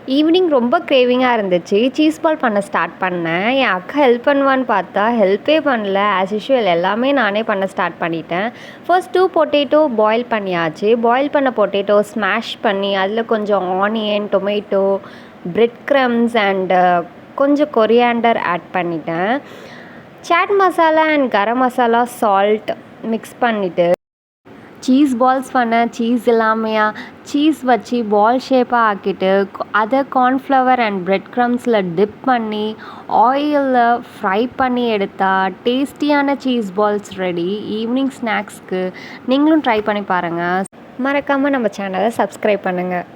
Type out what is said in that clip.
Evening ரொம்ப கிரேவிங்காக இருந்துச்சு. Cheese ball பண்ண ஸ்டார்ட் பண்ணேன். என் அக்கா ஹெல்ப் பண்ணுவான்னு பார்த்தா, ஹெல்ப்பே பண்ணல. ஆஸ் யூசுவல் எல்லாமே நானே பண்ண ஸ்டார்ட் பண்ணிட்டேன். ஃபர்ஸ்ட் 2 பொட்டேட்டோ பாயில் பண்ணியாச்சு. பாயில் பண்ண பொட்டேட்டோ ஸ்மாஷ் பண்ணி, அதில் கொஞ்சம் onion, tomato, bread crumbs and கொஞ்சம் கொரியாண்டர் ஆட் பண்ணிட்டேன். Chaat masala and garam masala, salt mix பண்ணிவிட்டு சீஸ் பால்ஸ் பண்ணேன். சீஸ் இல்லாமையா சீஸ் வச்சு பால் ஷேப்பாக ஆக்கிட்டு அதை கார்ன்ஃப்ளவர் அண்ட் பிரெட் க்ரம்ஸில் டிப் பண்ணி ஆயிலில் ஃப்ரை பண்ணி எடுத்தால் டேஸ்டியான சீஸ் பால்ஸ் ரெடி. ஈவினிங் ஸ்நாக்ஸ்க்கு நீங்களும் ட்ரை பண்ணி பாருங்கள். மறக்காமல் நம்ம சேனலை சப்ஸ்கிரைப் பண்ணுங்கள்.